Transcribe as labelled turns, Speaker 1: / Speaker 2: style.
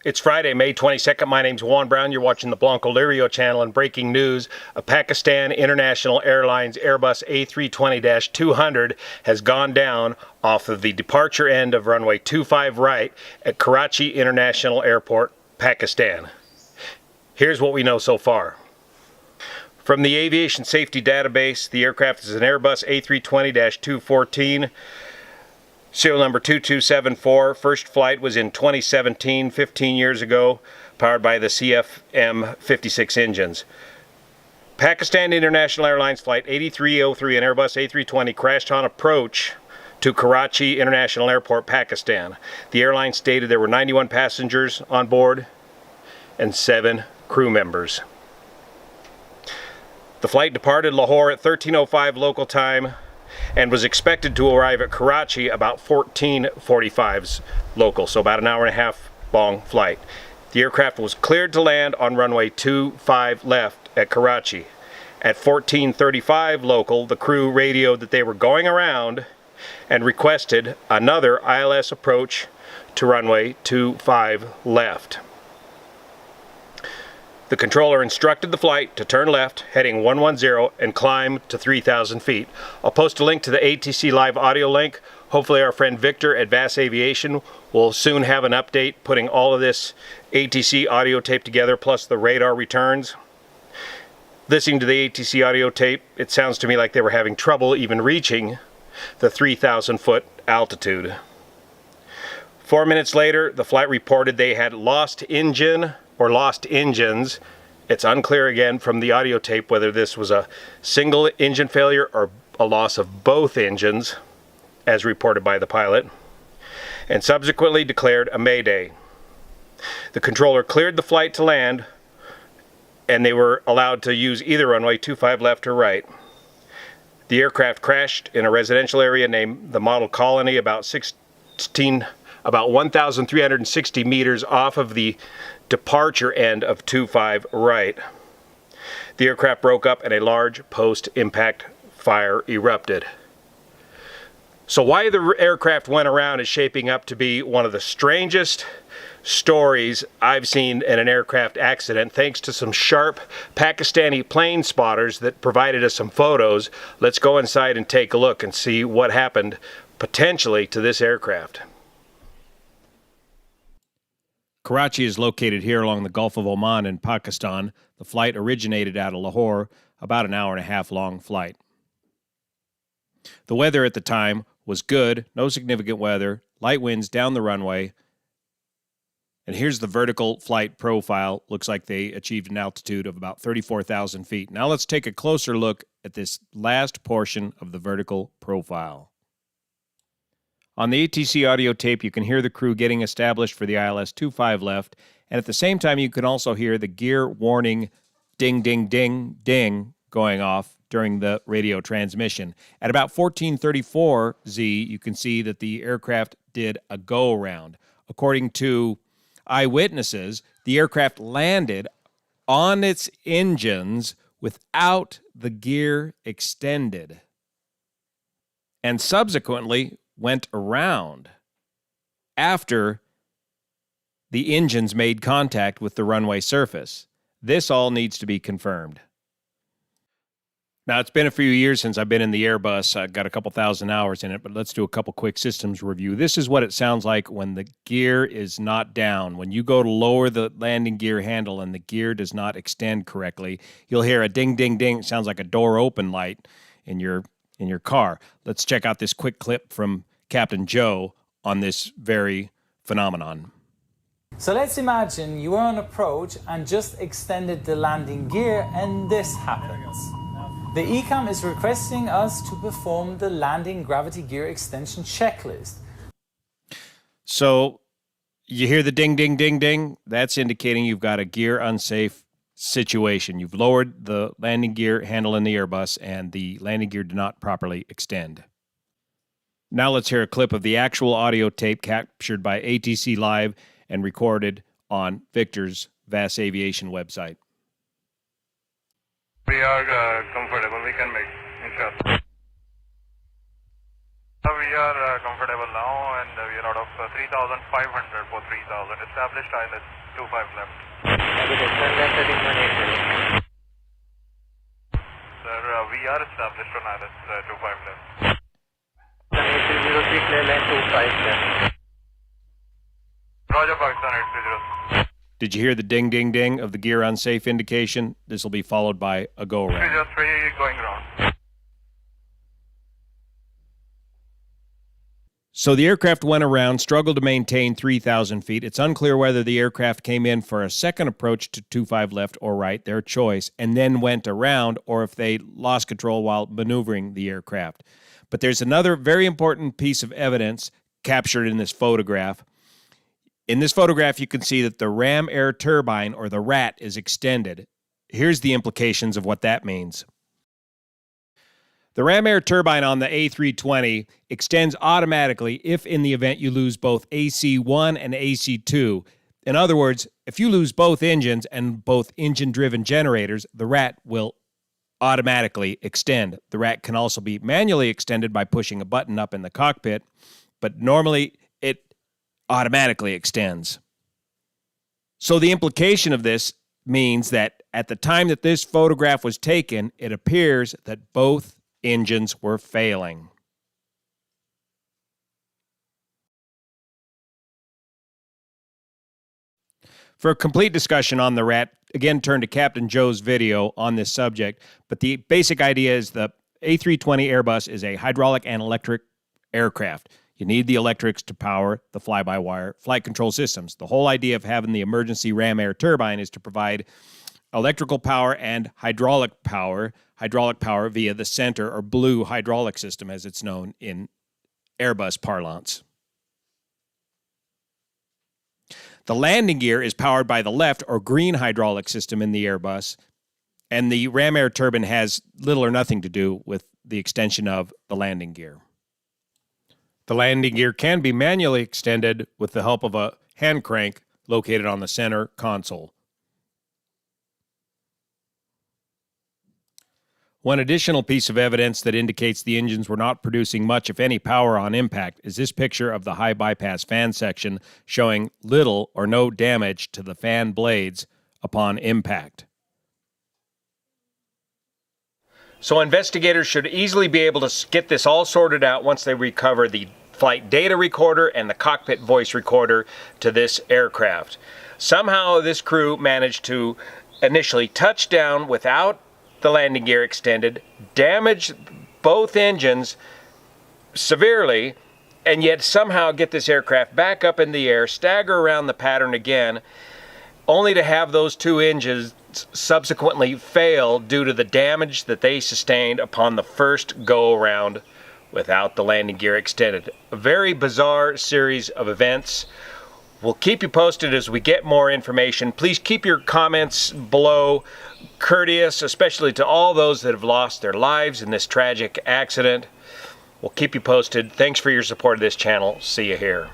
Speaker 1: It's Friday, May 22nd. My name's Juan Brown. You're watching the Blanco Lirio channel, and breaking news, a Pakistan International Airlines Airbus A320-200 has gone down off of the departure end of runway 25 right at Karachi International Airport, Pakistan. Here's what we know so far. From the Aviation Safety Database, the aircraft is an Airbus A320-214, serial number 2274. First flight was in 2017, 15 years ago, powered by the CFM56 engines. Pakistan International Airlines Flight 8303, an Airbus A320, crashed on approach to Karachi International Airport, Pakistan. The airline stated there were 91 passengers on board and 7 crew members. The flight departed Lahore at 13:05 local time and was expected to arrive at Karachi about 14:45 local, so about an hour and a half long flight. The aircraft was cleared to land on runway 25 left at Karachi. At 14:35 local, the crew radioed that they were going around and requested another ILS approach to runway 25 left. The controller instructed the flight to turn left, heading 110, and climb to 3,000 feet. I'll post a link to the ATC Live audio link. Hopefully our friend Victor at VAS Aviation will soon have an update putting all of this ATC audio tape together, plus the radar returns. Listening to the ATC audio tape, it sounds to me like they were having trouble even reaching the 3,000 foot altitude. 4 minutes later, the flight reported they had lost engine or lost engines. It's unclear again from the audio tape whether this was a single engine failure or a loss of both engines, as reported by the pilot, and subsequently declared a mayday. The controller cleared the flight to land, and they were allowed to use either runway 25 left or right. The aircraft crashed in a residential area named the Model Colony, about 1,360 meters off of the departure end of 25 right. The aircraft broke up and a large post-impact fire erupted. So why the aircraft went around is shaping up to be one of the strangest stories I've seen in an aircraft accident, thanks to some sharp Pakistani plane spotters that provided us some photos. Let's go inside and take a look and see what happened potentially to this aircraft. Karachi is located here along the Gulf of Oman in Pakistan. The flight originated out of Lahore, about an hour and a half long flight. The weather at the time was good, no significant weather, light winds down the runway. And here's the vertical flight profile. Looks like they achieved an altitude of about 34,000 feet. Now let's take a closer look at this last portion of the vertical profile. On the ATC audio tape, you can hear the crew getting established for the ILS 25 left, and at the same time, you can also hear the gear warning ding, ding, ding, ding going off during the radio transmission. At about 1434 Z, you can see that the aircraft did a go-around. According to eyewitnesses, the aircraft landed on its engines without the gear extended, and subsequently went around after the engines made contact with the runway surface. This all needs to be confirmed. Now, it's been a few years since I've been in the Airbus. I've got a couple thousand hours in it, but let's do a couple quick systems review. This is what it sounds like when the gear is not down. When you go to lower the landing gear handle and the gear does not extend correctly, you'll hear a ding, ding, ding. It sounds like a door open light in your car. Let's check out this quick clip from Captain Joe on this very phenomenon.
Speaker 2: So let's imagine you were on approach and just extended the landing gear, and this happens. The ECAM is requesting us to perform the landing gravity gear extension checklist.
Speaker 1: So you hear the ding, ding, ding, ding. That's indicating you've got a gear unsafe situation. You've lowered the landing gear handle in the Airbus, and the landing gear did not properly extend. Now let's hear a clip of the actual audio tape captured by ATC Live and recorded on Victor's VAS Aviation website.
Speaker 3: We are comfortable. We can make, inshallah. We are comfortable now, and we are out of 3,500 for 3,000. Established ILS 25 left. Sir, we are established on ILS 25 left.
Speaker 4: 8306 clear line 25 left.
Speaker 3: Roger, Pakistan 830.
Speaker 1: Did you hear the ding, ding, ding of the gear unsafe indication? This will be followed by a go around.
Speaker 3: 303 going round.
Speaker 1: So the aircraft went around, struggled to maintain 3,000 feet. It's unclear whether the aircraft came in for a second approach to 25 left or right, their choice, and then went around, or if they lost control while maneuvering the aircraft. But there's another very important piece of evidence captured in this photograph. In this photograph, you can see that the ram air turbine, or the RAT, is extended. Here's the implications of what that means. The ram air turbine on the A320 extends automatically if in the event you lose both AC-1 and AC-2. In other words, if you lose both engines and both engine-driven generators, the RAT will automatically extend. The RAT can also be manually extended by pushing a button up in the cockpit, but normally it automatically extends. So the implication of this means that at the time that this photograph was taken, it appears that both engines were failing. For a complete discussion on the RAT, again, turn to Captain Joe's video on this subject, but the basic idea is the A320 Airbus is a hydraulic and electric aircraft. You need the electrics to power the fly-by-wire flight control systems. The whole idea of having the emergency ram air turbine is to provide electrical power and hydraulic power via the center or blue hydraulic system, as it's known in Airbus parlance. The landing gear is powered by the left or green hydraulic system in the Airbus, and the ram air turbine has little or nothing to do with the extension of the landing gear. The landing gear can be manually extended with the help of a hand crank located on the center console. One additional piece of evidence that indicates the engines were not producing much, if any, power on impact is this picture of the high bypass fan section showing little or no damage to the fan blades upon impact. So investigators should easily be able to get this all sorted out once they recover the flight data recorder and the cockpit voice recorder to this aircraft. Somehow this crew managed to initially touch down without the landing gear extended, damage both engines severely, and yet somehow get this aircraft back up in the air, stagger around the pattern again, only to have those two engines subsequently fail due to the damage that they sustained upon the first go-around without the landing gear extended. A very bizarre series of events. We'll keep you posted as we get more information. Please keep your comments below courteous, especially to all those that have lost their lives in this tragic accident. We'll keep you posted. Thanks for your support of this channel. See you here.